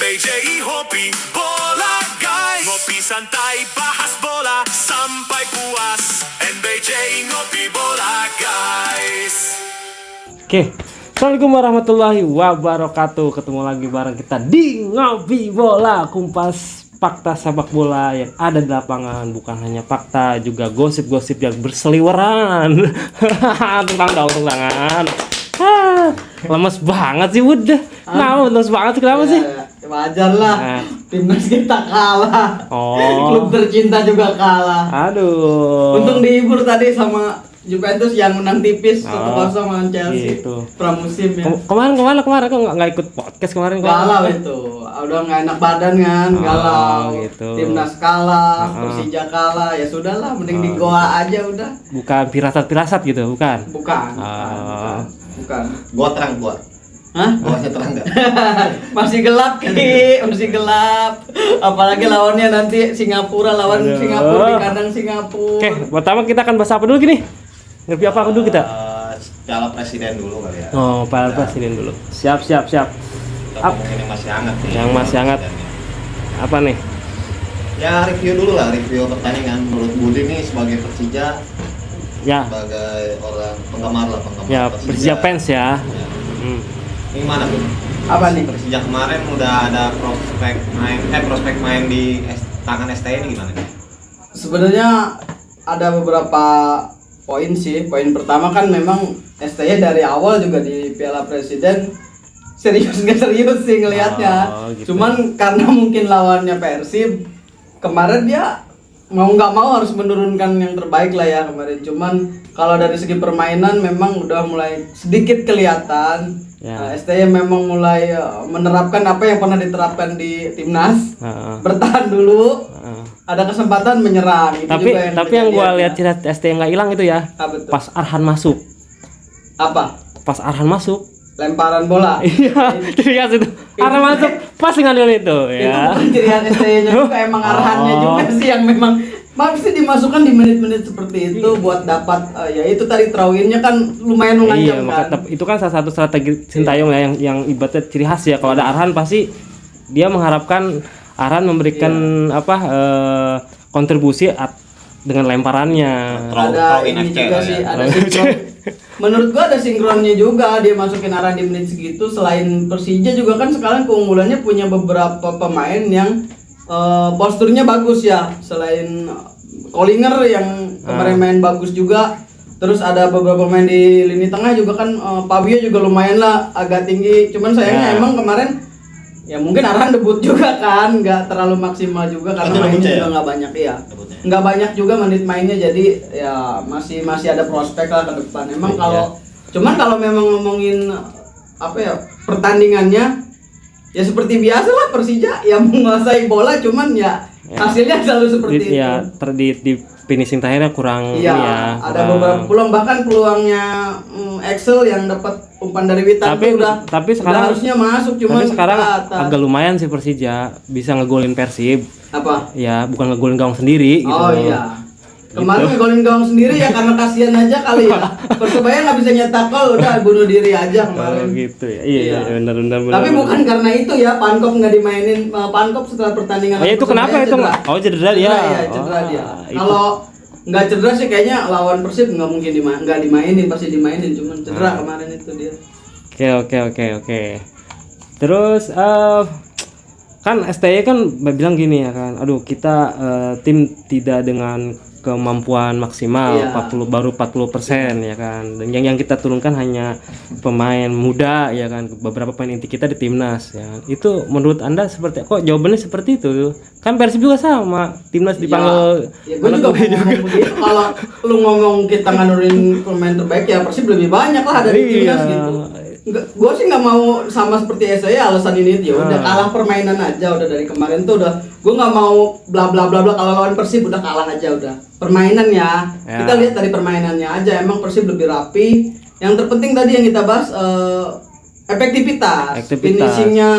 MBJ Hobi Bola guys. Ngopi santai bahas bola sampai puas. MBJ Ngopi Bola guys. Oke, assalamualaikum warahmatullahi wabarakatuh. Ketemu lagi bareng kita di Ngopi Bola, kumpas fakta sepak bola yang ada di lapangan. Bukan hanya fakta, juga gosip-gosip yang berseliweran. Tentang dong, tangan. Lemes banget sih udah. Nah, lemes banget kenapa sih? Wajar lah. Timnas kita kalah. Oh. Klub tercinta juga kalah. Aduh. Untung dihibur tadi sama Juventus yang menang tipis 1-0 lawan Chelsea. Gitu. Pramusim ya. Kemarin aku nggak ikut podcast kemarin. Galau itu. Udah nggak enak badan kan, galau. Gitu. Timnas kalah, Persija kalah. Ya sudahlah, mending di Goa aja udah. Bukan pirasat-pirasat gitu, bukan? Bukan. Bukan. Gua terang gua. Hah? Gawasnya terang enggak? Masih gelap Ki, masih gelap. Apalagi lawannya nanti Singapura, lawan Singapura di kandang Singapura. Oke, pertama kita akan bahas apa dulu gini? Ngerti apa dulu kita? Piala Presiden dulu kali ya. Oh, Piala Presiden dulu. Siap. Kita ngomongin yang masih hangat nih. Yang masih hangat. Apa nih? Ya review dulu lah, review pertandingan. Menurut Budi nih sebagai Persija, Ya, sebagai orang penggemar ya Persija fans ya. Ini gimana tuh? Apa nih? Persija kemarin udah ada prospek main di tangan STI ini gimana nih? Sebenarnya ada beberapa poin sih. Poin pertama kan memang STY dari awal juga di Piala Presiden serius sih ngelihatnya. Gitu. Cuman karena mungkin lawannya Persib, kemarin dia mau nggak mau harus menurunkan yang terbaik lah ya kemarin. Cuman kalau dari segi permainan memang udah mulai sedikit kelihatan. Ya. STY memang mulai menerapkan apa yang pernah diterapkan di timnas. Bertahan dulu. Ada kesempatan menyerang. Itu Tapi yang gua lihat ciri ST yang nggak hilang itu ya. Betul. Pas Arhan masuk. Apa? Pas Arhan masuk. Lemparan bola. Iya, ciri khas itu. Arhan masuk pas ngambil itu Itu ya. bukan ciri khas STY-nya juga, emang arahannya juga sih yang memang pasti dimasukkan di menit-menit seperti itu buat dapat ya itu tadi trawinnya kan lumayan Iya, mengancam kan. itu kan salah satu strategi Sintayong ya yang ibaratnya ciri khas ya. Kalau ada Arhan pasti dia mengharapkan Arhan memberikan kontribusi dengan lemparannya. Ada ini juga sih, ada sinkron. Menurut gua ada sinkronnya juga, dia masukin Arhan di menit segitu. Selain Persija juga kan sekarang keunggulannya punya beberapa pemain yang posturnya bagus ya. Selain Kollinger yang kemarin main bagus juga. Terus ada beberapa pemain di lini tengah juga kan, Fabio juga lumayan lah agak tinggi. Cuman sayangnya emang kemarin ya mungkin Arhan debut juga kan, nggak terlalu maksimal juga karena mainnya juga nggak banyak ya. Nggak banyak juga menit mainnya, jadi ya masih ada prospek lah ke depan. Emang cuman kalau memang ngomongin pertandingannya ya seperti biasa lah, Persija yang menguasai bola, cuman ya hasilnya selalu seperti itu. Ya, di finishing terakhirnya kurang ada beberapa peluang, bahkan peluangnya Excel yang dapat umpan dari Witan tapi sekarang harusnya masuk, cuman tapi sekarang agak lumayan sih Persija bisa ngegolin Persib. Apa? Ya, bukan ngegolin gawang sendiri gitu. Oh iya. Kemarin ngegolin gawang sendiri ya karena kasihan aja kali ya. Persebaya nggak bisa nyetak gol, udah bunuh diri aja kemarin. Gitu ya. Iya. Benar. Tapi bukan karena itu ya, Pankop nggak dimainin. Pankop setelah pertandingan. Itu kenapa itu? Oh, cedera dia. Cedera dia. Kalau nggak cedera sih kayaknya lawan Persib nggak mungkin nggak dimainin, pasti dimainin, cuman cedera kemarin itu dia. Oke. Terus kan STY kan bilang gini ya kan, aduh kita tim tidak dengan kemampuan maksimal, 40% ya kan, dan yang kita turunkan hanya pemain muda ya kan, beberapa pemain inti kita di timnas ya. Itu menurut Anda seperti kok jawabannya seperti itu? Kan Persib juga sama, timnas dipanggil. Ya gue juga ngomong begitu. Kalau lu ngomong kita nganurin pemain terbaik ya Persib lebih banyak lah dari timnas gitu. Gue sih nggak mau sama seperti saya alasan ini ya udah kalah permainan aja, udah dari kemarin tuh udah gue nggak mau bla bla bla bla. Kalau lawan Persib udah kalah aja, udah permainan ya. Kita lihat dari permainannya aja, emang Persib lebih rapi. Yang terpenting tadi yang kita bahas efektivitas. Finishingnya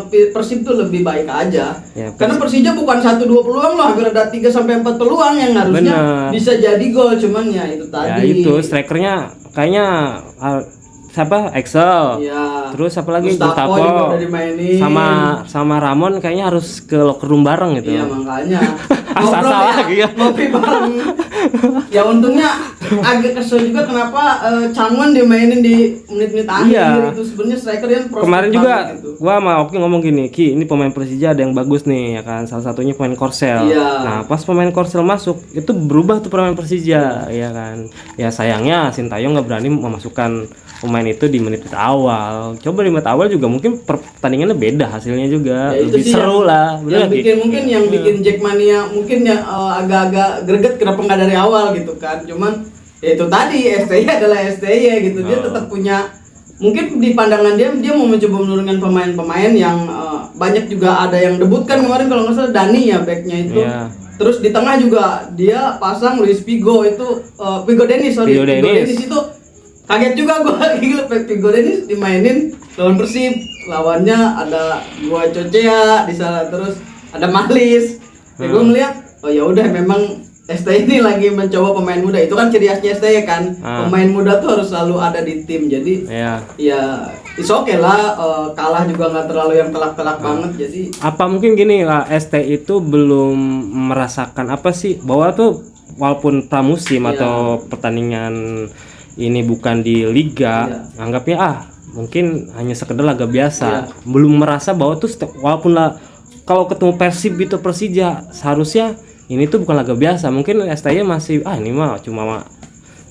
Persib tuh lebih baik aja ya, karena Persija bukan 1-2 peluang loh, hampir ada 3-4 peluang yang harusnya bisa jadi gol, cuman ya itu tadi ya itu strikernya kayaknya siapa? Excel. Iya. Terus apa lagi? Gustavo juga udah dimainin. Sama Ramon kayaknya harus ke locker room bareng gitu. Iya makanya. Asal Ngobrol lagi ya. Ngopi bareng. Ya untungnya agak kesel juga kenapa Changwon dimainin di menit-menit akhir Iya. itu sebenarnya striker yang prospek Kemarin juga banget gitu. gua sama Oki ngomong gini, Ki, ini pemain Persija ada yang bagus nih ya kan. Salah satunya pemain Korsel. Iya. Nah, pas pemain Korsel masuk, itu berubah tuh pemain Persija, ya kan. Ya sayangnya Sintayong nggak berani memasukkan pemain itu di menit awal. Coba di menit awal juga mungkin pertandingannya beda hasilnya juga. Ya, itu Lebih sih seru lah. Bener Yang nggak, Ki? bikin bikin Jackmania mungkin ya agak-agak greget kenapa nggak dari awal gitu kan. Cuman ya itu tadi STY adalah STY gitu. Dia tetap punya mungkin di pandangan dia mau mencoba menurunkan pemain-pemain yang banyak juga ada yang debut kan kemarin kalau nggak salah Dani ya backnya itu. Iya. Terus di tengah juga dia pasang Luis Figo itu Figo Dennis Figo Dennis. itu kaget juga gua gila Figo Dennis dimainin lawan Persib. Lawannya ada gua Cocea di sana terus ada Malis. Ya gua ngeliat oh ya udah memang STY ini lagi mencoba pemain muda. Itu kan ciri khasnya STY kan. Pemain muda tuh harus selalu ada di tim. Jadi Iya. ya it's okay lah kalah juga nggak terlalu yang telak-telak banget. Jadi Apa mungkin gini lah, ST itu belum merasakan apa sih bahwa tuh walaupun pramusim Iya. atau pertandingan ini bukan di liga, anggapnya mungkin hanya sekedar laga biasa. Belum merasa bahwa tuh walaupun lah kalau ketemu Persib itu Persija seharusnya ini tuh bukan laga biasa. Mungkin STY masih ini mah cuma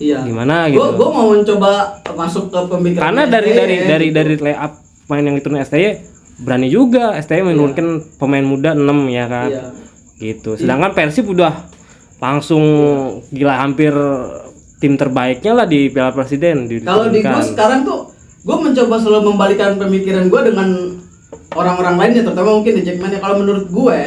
iya. gimana gitu. Gua mau mencoba masuk ke pemikiran. Karena dari layup main yang itu STY berani juga STY menurunkan pemain muda 6 ya kan. Iya. Gitu. Sedangkan Persib udah langsung gila hampir tim terbaiknya lah di Piala Presiden. Kalau di gue sekarang tuh gue mencoba selalu membalikan pemikiran gue dengan orang-orang lainnya terutama mungkin di Jackmania. Kalau menurut gue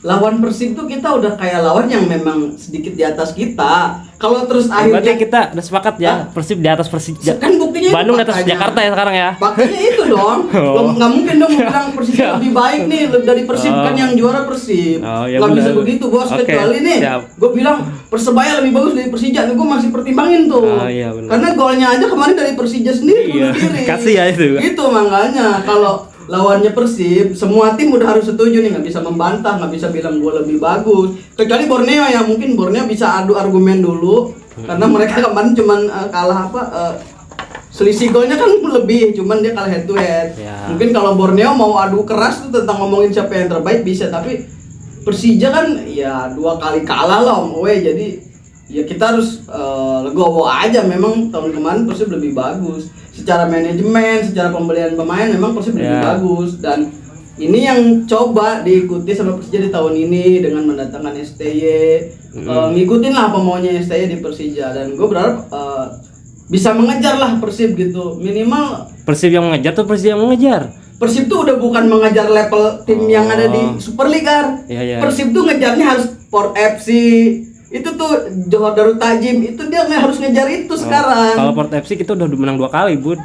lawan Persib tuh kita udah kayak lawan yang memang sedikit di atas kita. Kalau terus berarti akhirnya kita udah sepakat ya Persib di atas Persija. kan buktinya itu Bandung di atas makanya. Jakarta ya sekarang ya. Makanya itu dong. Lo nggak mungkin dong bilang Persib lebih baik nih dari Persib kan yang juara Persib. Ya Nggak bisa benar. begitu bos. Oke, Kecuali nih siap. gue bilang Persebaya lebih bagus dari Persija. Gue masih pertimbangin tuh. Iya, benar. Karena golnya aja kemarin dari Persija sendiri Iya, bunuh diri. kasih ya itu. Gitu makanya kalau lawannya Persib, semua tim udah harus setuju nih, nggak bisa membantah, nggak bisa bilang gue lebih bagus. Kecuali Borneo ya, mungkin Borneo bisa adu argumen dulu, karena mereka kemarin cuman kalah selisih golnya kan lebih, cuman dia kalah head to head. Ya. Mungkin kalau Borneo mau adu keras tuh tentang ngomongin siapa yang terbaik bisa, tapi Persija kan ya 2 kali kalah lah om away, jadi ya kita harus legowo aja. Memang tahun kemarin Persib lebih bagus secara manajemen, secara pembelian pemain memang Persib lebih bagus, dan ini yang coba diikuti sama Persija di tahun ini dengan mendatangkan STY, ngikutin lah apa maunya STY di Persija, dan gue berharap bisa mengejar lah Persib gitu, minimal Persib yang mengejar tuh Persib yang mengejar. Persib tuh udah bukan mengejar level tim yang ada di Super League kan. Iya. Persib tuh ngejarnya harus Sport FC. Itu tuh Johor Darul Tajim, itu dia harus ngejar itu sekarang. Kalau Port FC kita udah menang 2 kali, Bud.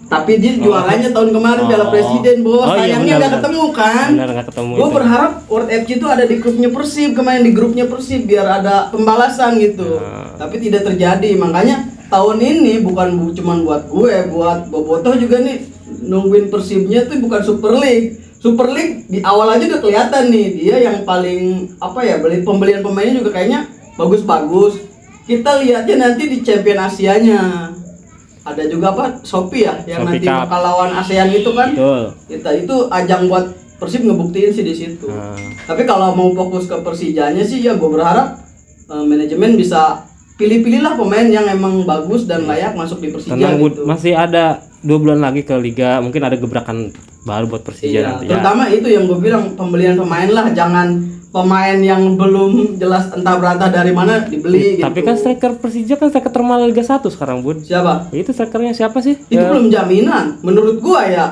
Tapi dia juaranya tahun kemarin Piala Presiden, bos. Iya, Sayangnya benar, nggak ketemu kan. Benar, nggak ketemu Gue itu. berharap World FC itu ada di grupnya Persib, kemarin di grupnya Persib biar ada pembalasan gitu. Tapi tidak terjadi. Makanya tahun ini bukan cuman buat gue, buat Bobotoh juga nih nungguin Persibnya tuh bukan Super League. Super League di awal aja udah kelihatan nih dia yang paling pembelian pemainnya juga kayaknya bagus-bagus. Kita lihatnya nanti di Champion Asianya. Ada juga Shopee ya yang Shopee nanti Cup. bakal lawan ASEAN itu kan. Betul. Kita itu ajang buat Persib ngebuktiin sih di situ. Tapi kalau mau fokus ke Persijanya sih ya gue berharap manajemen bisa pilih-pilihlah pemain yang emang bagus dan layak masuk di Persija. Tenang, Bud. gitu. Masih ada 2 bulan lagi ke Liga, mungkin ada gebrakan baru buat Persija Iya, nanti ya. terutama itu yang gue bilang pembelian pemain lah, jangan pemain yang belum jelas entah berantah dari mana dibeli gitu. Tapi kan striker Persija kan striker termahal Liga 1 sekarang, Bud. Siapa? Itu strikernya siapa sih? Itu belum jaminan. Menurut gua ya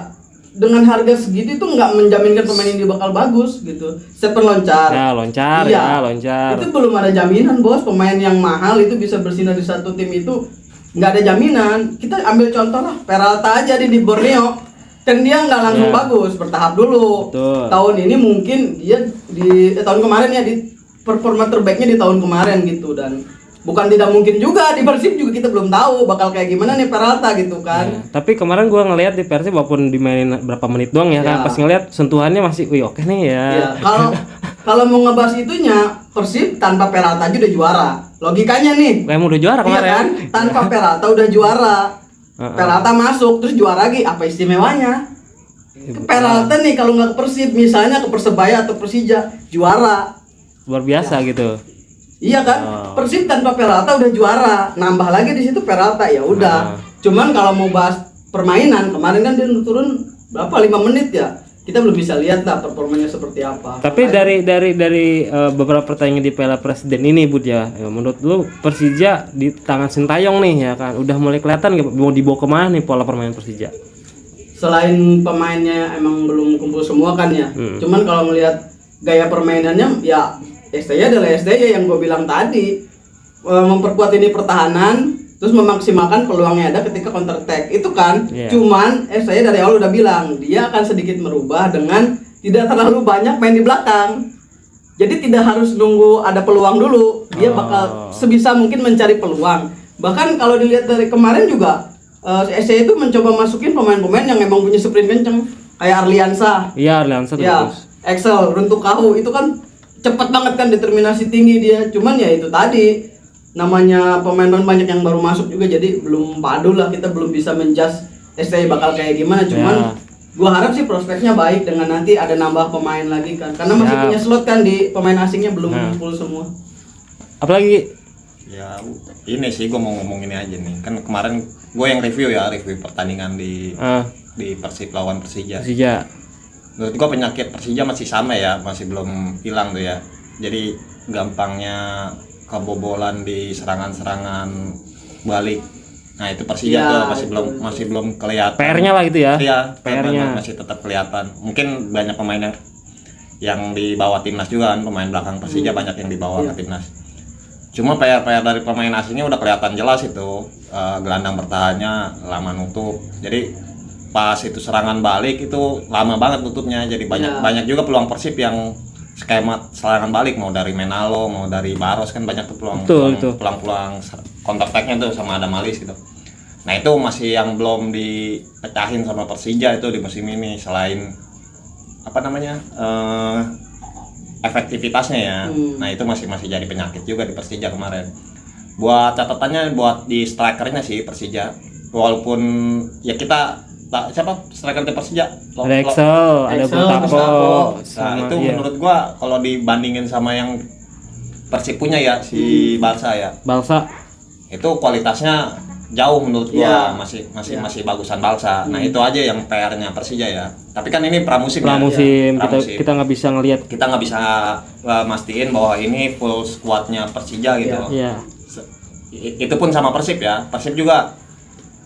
dengan harga segitu itu nggak menjaminkan pemain ini bakal bagus gitu. Stephen Loncar. Ya, Loncar, Iya. ya, Loncar. Itu belum ada jaminan, bos. Pemain yang mahal itu bisa bersinar di satu tim itu nggak ada jaminan. Kita ambil contoh lah, Peralta aja di Borneo. Kan dia nggak langsung bagus, bertahap dulu. Betul. Tahun ini mungkin dia di tahun kemarin ya di performa terbaiknya di tahun kemarin gitu, dan bukan tidak mungkin juga di Persib juga kita belum tahu bakal kayak gimana nih Peralta gitu kan. Ya, tapi kemarin gua ngelihat di Persib walaupun dimainin berapa menit doang ya kan, pas ngelihat sentuhannya masih wih oke nih ya. Ya, kalau mau ngebahas itunya Persib tanpa Peralta aja udah juara. Logikanya nih. Kayak udah juara Iya kemarin. kan? Tanpa Peralta udah juara. Peralta masuk terus juara lagi, apa istimewanya? Peralta nih kalau nggak ke Persib misalnya ke Persebaya atau Persija juara. Luar biasa gitu. Iya kan? Persib tanpa Peralta udah juara. Nambah lagi di situ Peralta ya udah. Cuman kalau mau bahas permainan kemarin kan dia turun berapa 5 menit ya. Kita belum bisa lihat lah performanya seperti apa. Tapi dari beberapa pertandingan di Piala Presiden ini Bud ya, menurut lu Persija di tangan Sintayong nih ya kan, udah mulai kelihatan nggak mau dibawa kemana nih pola permainan Persija? Selain pemainnya emang belum kumpul semua kan ya. Cuman kalau ngelihat gaya permainannya ya STY adalah STY yang gue bilang tadi, memperkuat ini pertahanan terus memaksimalkan peluang yang ada ketika counter attack itu kan. Cuman STY dari awal udah bilang dia akan sedikit merubah dengan tidak terlalu banyak main di belakang, jadi tidak harus nunggu ada peluang dulu, dia bakal sebisa mungkin mencari peluang. Bahkan kalau dilihat dari kemarin juga STY itu mencoba masukin pemain-pemain yang emang punya sprint kenceng kayak Arliansa. Iya, Arliansa tuh ya, bagus. Excel, Runtuh Kahu itu kan cepet banget kan, determinasi tinggi dia. Cuman ya itu tadi namanya pemain-pemain banyak yang baru masuk juga, jadi belum padu lah, kita belum bisa menjudge STY bakal kayak gimana. Cuman gua harap sih prospeknya baik dengan nanti ada nambah pemain lagi kan, karena masih punya slot kan di pemain asingnya belum full semua. Apalagi Ya ini sih gue mau ngomong ini aja nih, kan kemarin gue yang review pertandingan di Persib lawan Persija. Menurut gue penyakit Persija masih sama ya, masih belum hilang tuh ya. Jadi gampangnya kebobolan di serangan-serangan balik. Nah itu Persija tuh masih belum kelihatan. PR-nya lah itu ya. Iya, PR-nya masih tetap kelihatan. Mungkin banyak pemain yang dibawa timnas juga kan, pemain belakang Persija banyak yang dibawa ke timnas. Cuma PR dari pemain asingnya udah kelihatan jelas itu, gelandang bertahannya lama nutup. Jadi pas itu serangan balik itu lama banget nutupnya. Jadi banyak juga peluang Persib yang skema serangan balik, mau dari Menalo, mau dari Baros, kan banyak tuh peluang counter attack-nya tuh sama Adam Alis gitu. Nah itu masih yang belum dipecahin sama Persija itu di musim ini, selain efektivitasnya ya. Nah itu masih jadi penyakit juga di Persija kemarin. Buat catatannya buat di strikernya sih Persija, walaupun ya kita siapa striker di Persija? Ada Excel, ada Gustavo. Nah itu menurut gua kalau dibandingin sama yang Persib punya ya si Barca itu kualitasnya jauh menurut gua, masih bagusan Barca. Nah itu aja yang PR-nya Persija ya. Tapi kan ini pramusim. Kita nggak bisa ngelihat, kita nggak bisa mastiin bahwa ini full squadnya Persija gitu. Itu pun sama Persib ya. Persib juga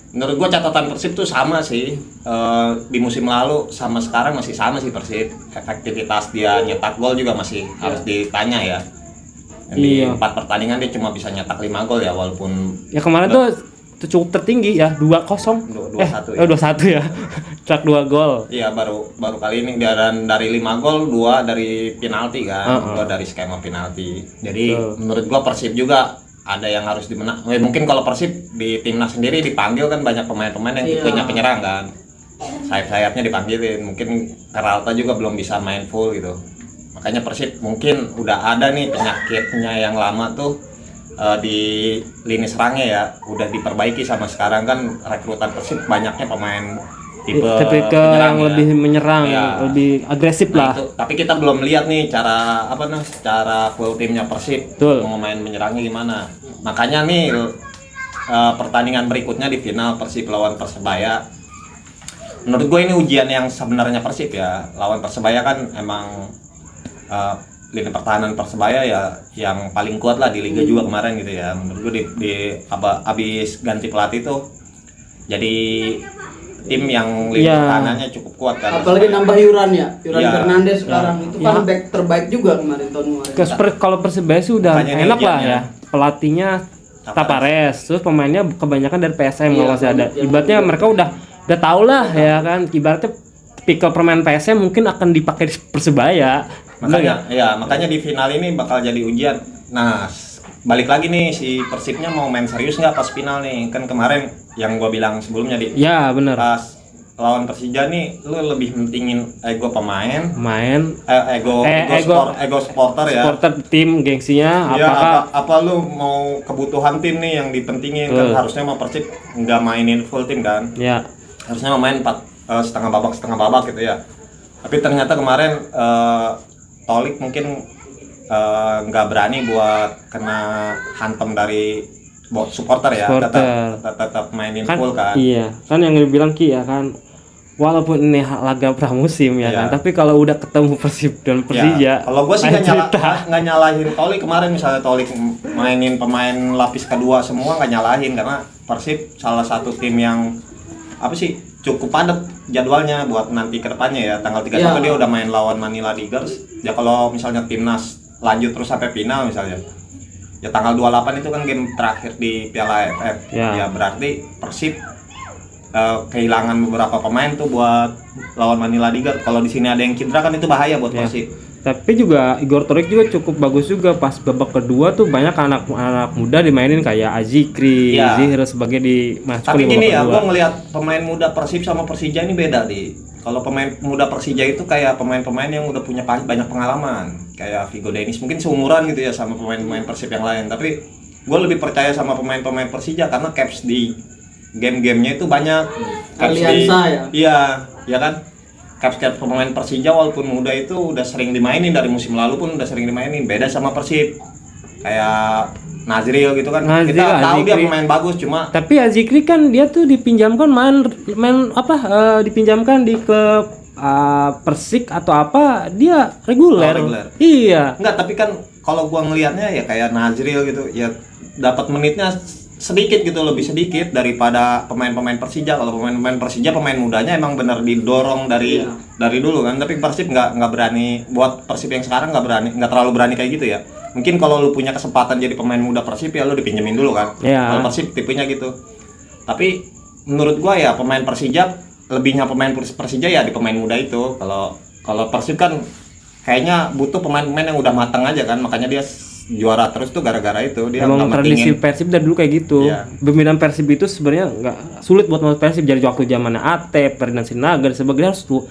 menurut gua catatan Persib tuh sama sih, di musim lalu sama sekarang masih sama sih Persib. Efektivitas dia nyetak gol juga masih harus ditanya ya. Di 4 pertandingan dia cuma bisa nyetak 5 gol ya, walaupun ya kemarin tuh cukup tertinggi ya, 2-0. 2-1 ya. Cetak 2 gol. Iya, baru kali ini dari 5 gol 2 dari penalti kan, 2 dari skema penalti. Jadi menurut gua Persib juga ada yang harus dimenang. Mungkin kalau Persib di timnas sendiri dipanggil kan banyak pemain-pemain yang tipenya penyerang kan. Sayap-sayapnya dipanggilin. Mungkin Peralta juga belum bisa main full gitu. Makanya Persib mungkin udah ada nih penyakitnya yang lama tuh di lini serangnya ya, udah diperbaiki sama sekarang kan rekrutan Persib banyaknya pemain tipe yang lebih menyerang, lebih agresif lah. Itu. Tapi kita belum lihat nih cara full timnya Persib mau main menyerangnya gimana. Makanya nih pertandingan berikutnya di final Persib lawan Persebaya, menurut gue ini ujian yang sebenarnya Persib ya. Lawan Persebaya kan emang lini pertahanan Persebaya ya yang paling kuat lah di liga juga kemarin gitu ya. Menurut gue abis ganti pelatih tuh jadi tim yang lini pertahanannya cukup kuat kan. Apalagi nambah Yuran Fernandes sekarang itu kan back terbaik juga kemarin tahun kemarin. Kalau Persebaya sih udah enak lah ya. Pelatihnya Tapares, terus pemainnya kebanyakan dari PSM kalau masih ada. Ibaratnya mereka udah tahu lah ya kan. Ibaratnya tipikal permain PSM mungkin akan dipakai di Persebaya. Makanya di final ini bakal jadi ujian. Nah, balik lagi nih si Persibnya mau main serius nggak pas final nih? Kan kemarin yang gua bilang sebelumnya Ya benar. pas lawan Persija nih lu lebih mentingin ego pemain, Main ego supporter ya. supporter tim gengsinya Ya, apakah apa lu mau kebutuhan tim nih yang dipentingin kan harusnya mau Persib nggak mainin full tim kan, ya harusnya mau main setengah babak gitu ya. Tapi ternyata kemarin Tolik mungkin nggak berani buat kena hantam dari supporter ya, Supporter. tetap mainin kan full kan. iya kan yang dibilang Ki ya kan, walaupun ini laga pramusim ya Iya. kan, tapi kalau udah ketemu Persib dan Persija Ya, kalau gue sih lain cerita. nggak nyalahin Tolik kemarin, misalnya Tolik mainin pemain lapis kedua semua nggak nyalahin karena Persib salah satu tim yang apa sih cukup padat jadwalnya buat nanti kedepannya ya, tanggal 31 Ya. dia udah main lawan Manila Tigers ya. Kalau misalnya timnas lanjut terus sampai final misalnya ya, tanggal 28 itu kan game terakhir di Piala AFF Ya. ya, berarti Persib kehilangan beberapa pemain tuh buat lawan Manila Tigers. Kalau di sini ada yang cedera kan itu bahaya buat Ya. Persib. Tapi juga Igor Torik juga cukup bagus juga pas babak kedua tuh, banyak anak muda dimainin kayak Azikri, Iya. Zihir sebagai dimasukkan Tapi di babak gini ya, kedua. gue ngelihat pemain muda Persib sama Persija ini beda di. Kalau pemain muda Persija itu kayak pemain-pemain yang udah punya banyak pengalaman, kayak Vigo Dennis mungkin seumuran gitu ya sama pemain-pemain Persib yang lain. Tapi gue lebih percaya sama pemain-pemain Persija karena caps di game-gamenya itu banyak. Caps Aliansa ya? Iya, ya kan. Caps pemain Persija walaupun muda itu udah sering dimainin, dari musim lalu pun udah sering dimainin. Beda sama Persib. Kayak Nazril gitu kan. Nazril, Kita tahu dia Azikri. pemain bagus, cuma Tapi Azikri kan dia tuh dipinjamkan main dipinjamkan di klub Persik atau apa, dia reguler. Oh, reguler. Iya. enggak, tapi kan kalau gua ngelihatnya ya kayak Nazril gitu ya, dapat menitnya sedikit gitu, lebih sedikit daripada pemain-pemain Persija. Kalau pemain-pemain Persija pemain mudanya emang benar didorong dari dulu kan, tapi Persib nggak berani, buat Persib yang sekarang nggak terlalu berani kayak gitu ya. Mungkin kalau lu punya kesempatan jadi pemain muda Persib ya lu dipinjemin dulu kan. Iya. Kalau Persib tipenya gitu. Tapi menurut gua ya pemain Persija, lebihnya pemain Persija ya di pemain muda itu. Kalau Persib kan kayaknya butuh pemain-pemain yang udah matang aja kan, makanya dia juara terus tuh gara-gara itu. Dia Emang nggak tradisi mentingin. Persib dari dulu kayak gitu. Iya. Pembinaan Persib itu sebenarnya nggak sulit buat masuk Persib dari waktu zamannya Ate, Ferdinand Sinaga, sebagainya harus tuh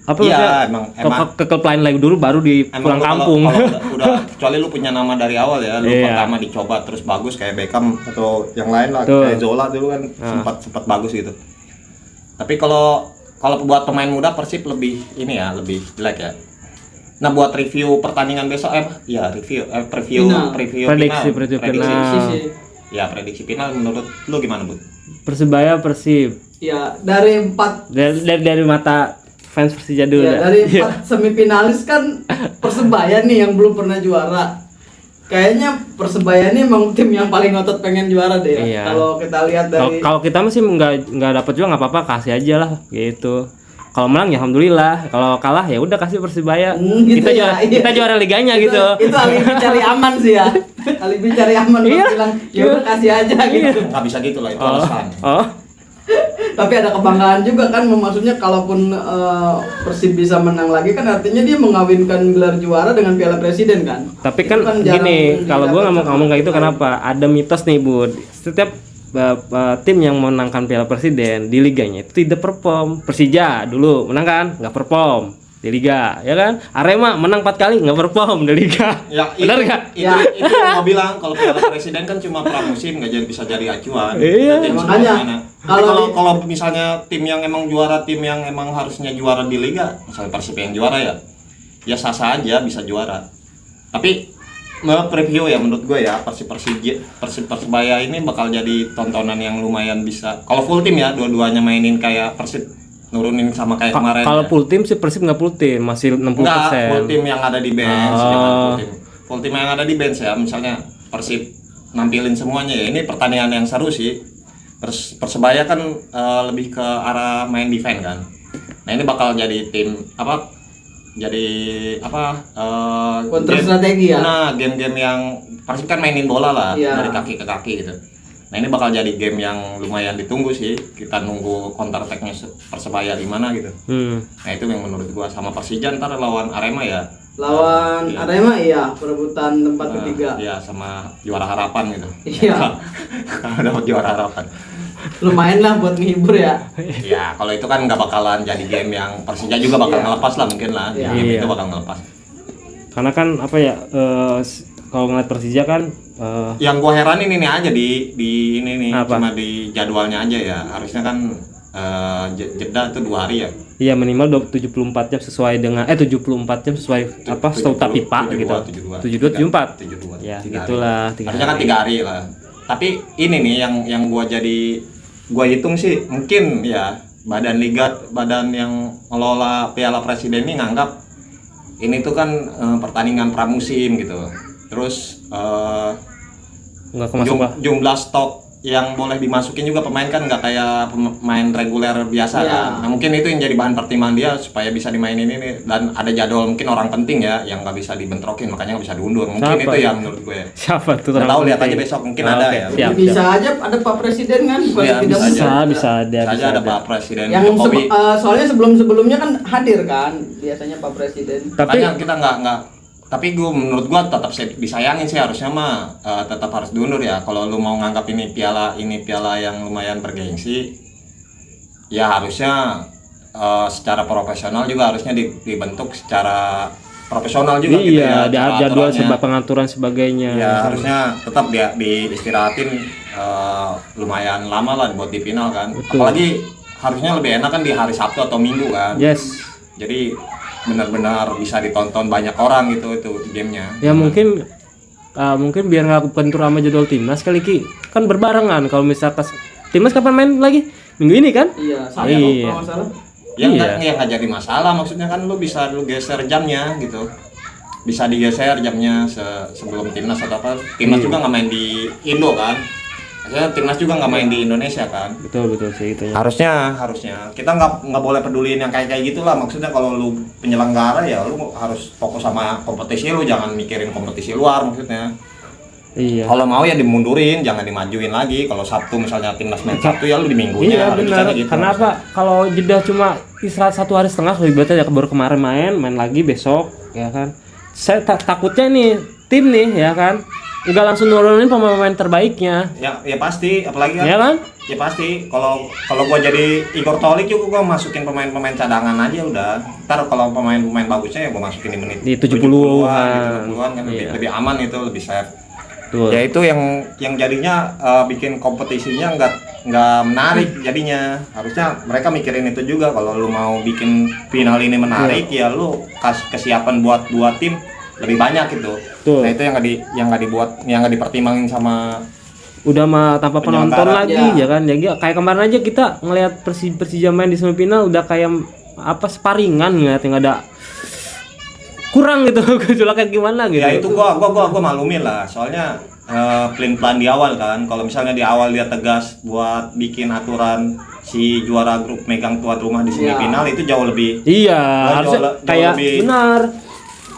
apa Iya, maksudnya, emang ke klub lain lagi dulu baru di Emang pulang lu kampung. kalau udah kecuali lu punya nama dari awal ya, lu Iya. pertama dicoba terus bagus kayak Beckham atau yang lain lah, Tuh. kayak Zola dulu kan sempat bagus gitu. Tapi kalau buat pemain muda Persib lebih ini ya, lebih jelek ya. Nah, buat review pertandingan besok preview Final. Prediksi final. Sih. Ya, prediksi final menurut lu gimana, Bu? Persebaya Persib. Ya, dari 4 Dari mata fans Persija dulu. ya, dah. dari 4 semifinalis kan Persebaya nih yang belum pernah juara. Kayaknya Persebaya nih emang tim yang paling ngotot pengen juara deh ya. Iya. Kalau kita lihat dari Kalau kita masih nggak dapat juga nggak apa-apa, kasih aja lah gitu. Kalau menang ya alhamdulillah, kalau kalah ya udah kasih Persibaya. Gitu kita ya, juara iya. kita juara liganya gitu. Itu alibi cari aman sih ya. Alibi cari aman buat Iya. bilang ya udah kasih aja gitu. Nggak bisa gitu lah, itu Oh, alasan. oh, Tapi ada kebanggaan juga kan, maksudnya kalaupun Persib bisa menang lagi kan artinya dia mengawinkan gelar juara dengan Piala Presiden kan. tapi Itu kan jarang gini, kalau gua didapat ngomong kayak gitu sama kenapa? Ada mitos nih, Bud. Setiap tim yang menangkan Piala Presiden di liganya itu tidak perform. Persija dulu menang kan, nggak perform di liga, ya kan? Arema menang 4 kali nggak perform di liga. Ya, Benar itu, nggak? itu yang mau bilang kalau Piala Presiden kan cuma pramusim, nggak jadi bisa jadi acuan. Iya. Jadi Makanya, semuanya. Tapi kalau kalau misalnya tim yang emang juara, tim yang emang harusnya juara di liga, misalnya Persib yang juara ya sah-sah aja bisa juara. Tapi preview ya menurut gue ya, Persebaya ini bakal jadi tontonan yang lumayan bisa. Kalau full tim ya, dua-duanya mainin kayak Persib, nurunin sama kayak kemarin. Kalau ya. full tim sih Persib nggak full tim, masih 60%. Enggak, full tim yang ada di bench, Oh. jangan full tim yang ada di bench ya. Misalnya Persib nampilin semuanya ya. Ini pertandingan yang seru sih. Persebaya kan lebih ke arah main defense kan. Nah, ini bakal jadi tim apa? Jadi apa? Counter strategi ya? Nah, game-game yang Persib kan mainin bola lah Iya. dari kaki ke kaki gitu. Nah, ini bakal jadi game yang lumayan ditunggu sih. Kita nunggu counter attack-nya Persebaya di mana gitu. Hmm. Nah, itu yang menurut gua. Sama Persija ntar lawan Arema ya Lawan Arema iya perebutan tempat ketiga. Iya, sama juara harapan gitu. Iya. Kalau dapat juara harapan. Lumayan lah buat ngehibur ya. Ya, kalau itu kan nggak bakalan jadi game yang Persija juga bakal ngelepas lah mungkin lah. Iya. Game Iya. itu bakal ngelepas. Karena kan apa ya, kalau ngeliat Persija kan Yang gua heranin ini aja di ini nih, Apa? cuma di jadwalnya aja ya. Harusnya kan jeda tuh 2 hari ya. iya minimal 74 jam sesuai dengan 74 jam sesuai apa setahu tapi Pak gitu. 72 74. 72. Ya, 3 hari. gitulah 3 Harusnya kan 3 hari lah. Tapi ini nih yang gua hitung sih mungkin ya badan yang ngelola Piala Presiden ini nganggap ini tuh kan pertandingan pramusim gitu. Terus Enggak kemasuk Pak. jumlah stok yang boleh dimasukin juga pemain kan nggak kayak pemain reguler biasa Iya. kan. Nah mungkin itu yang jadi bahan pertimbangan dia supaya bisa dimainin ini, dan ada jadwal mungkin orang penting ya yang nggak bisa dibentrokin, makanya nggak bisa diundur. Mungkin Siapa itu ya? yang menurut gue. Siapa tuh? Nggak orang tahu, lihat penting? aja besok mungkin Oh, ada oke. ya. Siap, Bisa siap. aja ada Pak Presiden kan, bukan Iya, tidak bisa mungkin. aja. Bisa ada. Saja ada Pak Presiden Yang Jokowi. soalnya sebelumnya kan hadir kan biasanya Pak Presiden. Tapi Makanya kita nggak tapi menurut gua tetap disayangin sih, harusnya mah tetap harus diundur ya. Kalau lu mau nganggap ini piala yang lumayan bergengsi, ya harusnya secara profesional juga harusnya dibentuk secara profesional juga gitu iya, ya. ada jadwal aturannya. pengaturan sebagainya. Ya harusnya tetap dia diistirahatin lumayan lama lah buat di final kan. Betul. Apalagi harusnya lebih enak kan di hari Sabtu atau Minggu kan. Yes. Jadi benar-benar bisa ditonton banyak orang gitu itu gamenya. Ya mungkin biar nggak bentur sama jadwal timnas kali Ki. Kan berbarengan kalau misalkan timnas kapan main lagi? Minggu ini kan? Iya, saya Iya. kalau nggak salah. Ya Iya. nggak jadi masalah, maksudnya kan lu bisa geser jamnya gitu. Bisa digeser jamnya sebelum timnas atau apa. Timnas Iya. juga nggak main di Indo kan. Maksudnya timnas juga nggak main di Indonesia kan. Betul sih itu ya. Harusnya kita nggak boleh peduliin yang kayak gitulah. Maksudnya kalau lu penyelenggara ya lu harus fokus sama kompetisi lu, jangan mikirin kompetisi luar maksudnya. Iya. Kalau mau ya dimundurin, jangan dimajuin lagi. Kalau Sabtu misalnya timnas main Sabtu ya lu di minggunya. Iya harus benar. bisa gitu. Kenapa? Kalau jeda cuma istirahat 1 hari setengah lebih baik aja, baru kemarin main lagi besok ya kan. Saya takutnya nih tim nih ya kan nggak langsung nurunin pemain terbaiknya Ya pasti, apalagi kan. ya kan. Ya pasti. Kalau gua jadi Igor Tolik juga gua masukin pemain-pemain cadangan aja udah. Ntar kalau pemain-pemain bagusnya ya gua masukin di menit Di 70-an. 70-an kan Iya. lebih aman itu, lebih safe. Tuh. Ya itu yang jadinya bikin kompetisinya nggak menarik jadinya. Harusnya mereka mikirin itu juga. Kalau lu mau bikin final ini menarik ya lu kesiapan buat 2 tim lebih banyak gitu. Tuh. Nah itu yang nggak dipertimbangin sama Udah mah tanpa penonton Penyelenggara. lagi ya kan. Jadi kayak kemarin aja kita ngelihat Persija main di semifinal udah kayak apa sparingan ngeliatnya nggak ada kurang gitu gejolaknya gimana gitu. ya itu gua malumin lah, soalnya plan di awal kan. Kalau misalnya di awal dia tegas buat bikin aturan si juara grup megang tuan rumah di semifinal itu jauh lebih. Iya, Jauh harusnya jauh kayak lebih- benar.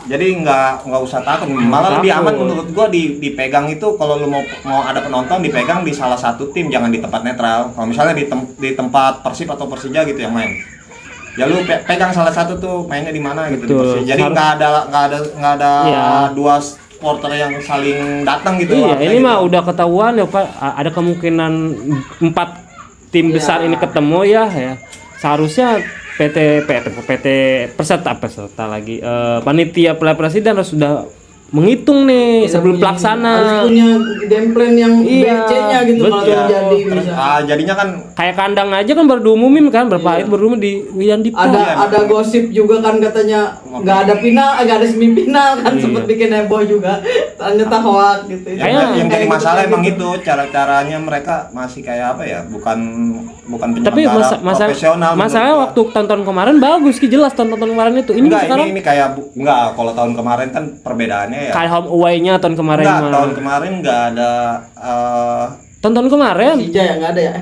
Jadi nggak usah takut, malah lebih takut. aman menurut gua dipegang itu. Kalau lu mau ada penonton dipegang di salah satu tim, jangan di tempat netral. Kalau misalnya di tempat Persib atau Persija gitu yang main, ya lu pegang salah satu tuh mainnya di mana gitu. Di Betul. Persija. Jadi nggak ada Iya. 2 supporter yang saling datang gitu. Iya, artinya ini gitu. mah udah ketahuan ya Pak, ada kemungkinan 4 tim besar ini ketemu ya. Seharusnya PT peserta lagi panitia Piala Presiden harus sudah menghitung nih sebelum pelaksana. Harus punya game plan yang Iya, BC-nya gitu kalau betul. terjadi Terus, bisa. jadinya kan Kayak kandang aja kan baru diumumin kan berapa hari baru diumumin di Wian Dipta. Ada gosip juga kan katanya nggak ada final, nggak ada semifinal kan Iya. sempet bikin heboh juga. Ternyata hoax gitu. yang jadi Kayak masalah gitu. emang itu cara-caranya mereka masih kayak apa ya, bukan Tapi penyelenggara profesional. masalahnya menurut waktu tonton kemarin bagus Ki, jelas tonton kemarin itu. Ini enggak, sekarang ini kayak enggak, kalau tahun kemarin kan perbedaannya ya. kayak home away-nya tahun kemarin Enggak, mah. tahun kemarin enggak ada Tonton kemarin. Persija yang nggak ada ya.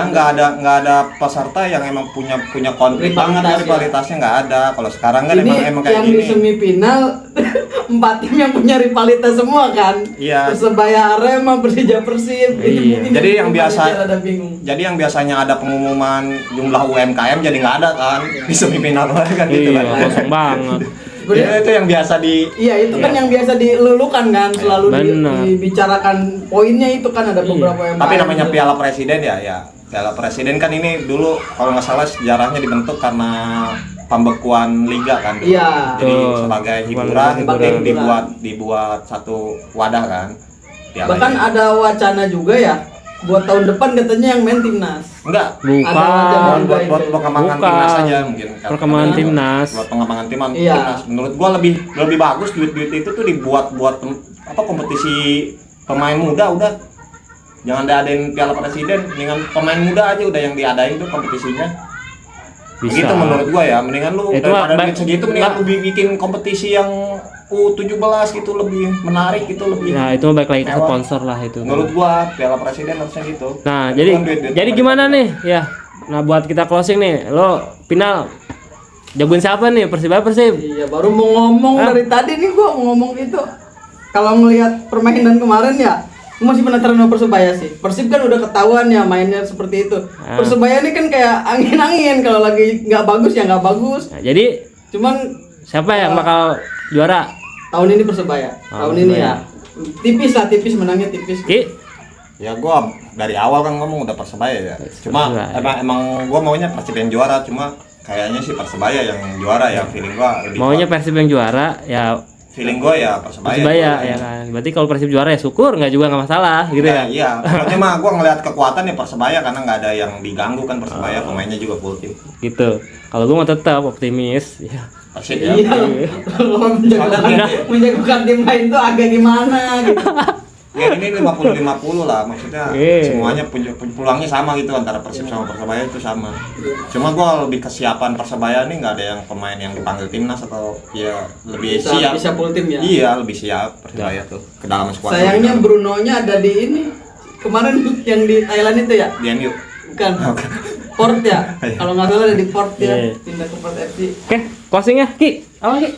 enggak ada peserta yang emang punya konflik banget, Rivalitas, ya. rivalitasnya enggak ada. Kalau sekarang kan Ini emang kayak yang di gini. semifinal 4 tim yang punya rivalitas semua kan. Iya. Persebaya Arema, Persija Persib. Iya. Jadi yang biasa- ada bingung. Jadi yang biasanya ada pengumuman jumlah UMKM jadi nggak ada kan di semifinal kemarin kan gitu Iya, kan. kosong banget. Sebenarnya itu yang biasa di iya itu kan yang biasa dilulukan kan selalu Benar. dibicarakan poinnya itu kan ada beberapa yang tapi lain namanya gitu. Piala Presiden ya Piala Presiden kan ini dulu kalau nggak salah sejarahnya dibentuk karena pembekuan liga kan dulu. Iya. Jadi Betul. sebagai hiburan Sebagai tim hiburan. dibuat satu wadah kan. Piala Bahkan ini. ada wacana juga ya buat tahun depan katanya yang main timnas. Enggak. Ada wacana Bukan. juga Buat itu. perkembangan Bukan. timnas aja mungkin. Perkembangan Karena timnas. Buat pengembangan timnas. Iya. Menurut gua lebih bagus duit itu tuh dibuat kompetisi pemain muda udah. Jangan diadain Piala Presiden, dengan pemain muda aja udah yang diadain tuh kompetisinya. Bisa. Begitu menurut gua ya, mendingan lu Itu daripada mah duit segitu mendingan lu bikin kompetisi yang U17 gitu lebih menarik gitu lebih. Nah, itu balik lagi ke mewah. sponsor lah itu. Menurut gua Piala Presiden harusnya gitu. Nah, Bukan jadi duit-duit jadi pemain gimana muda. nih? Ya. Nah, buat kita closing nih, lo final jagoin siapa nih? Persibaya Persib? Iya, baru mau ngomong dari tadi nih gua mau ngomong itu. Kalau ngelihat permainan kemarin ya, gua masih penasaran sama Persebaya sih. Persib kan udah ketahuan ya mainnya seperti itu. Persebaya ini kan kayak angin-angin kalau lagi nggak bagus ya nggak bagus. Nah, jadi Cuman siapa yang bakal juara? tahun ini Persebaya. Tahun ini ya. Tipis lah, tipis menangnya tipis. Ki? Ya gua dari awal kan ngomong udah Persebaya ya. Cuma Persebaya. emang gua maunya Persib yang juara, cuma kayaknya sih Persebaya yang juara ya, feeling gua lebih Maunya kuat. Persib yang juara, ya Feeling gua ya Persebaya. Persibaya ya kan. Berarti kalau Persib juara ya syukur, nggak juga nggak masalah gitu Ya, ya. iya, pokoknya mah gua ngelihat kekuatan ya Persebaya karena nggak ada yang diganggu kan Persebaya, pemainnya juga full tim. Gitu. Kalau gue mau tetap optimis, ya. Persib ya. Iya. Kalau menjagokan tim lain tuh agak gimana gitu. Ya ini 50-50 lah, maksudnya Iya. semuanya peluangnya sama gitu antara Persib sama Persebaya itu sama. Cuma gua lebih kesiapan Persebaya nih nggak ada yang pemain yang dipanggil timnas atau ya lebih siap. Bisa full tim ya. Iya, lebih siap Persebaya tuh ke dalam skuad. Sayangnya Bruno-nya ada di ini. Kemarin yang di Thailand itu ya? di MU. Bukan. Port ya. Kalau nggak salah ada di Port ya. Iya. Pindah ke Port FC. Oke, closingnya Ki. Apa Ki?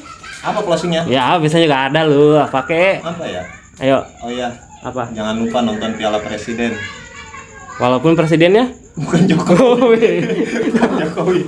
Apa closingnya? Ya, biasanya juga ada lu. Pakai. Apa ya? Ayo, Oh iya, apa? jangan lupa nonton Piala Presiden. Walaupun presidennya Bukan Jokowi. Jokowi. Bukan Jokowi.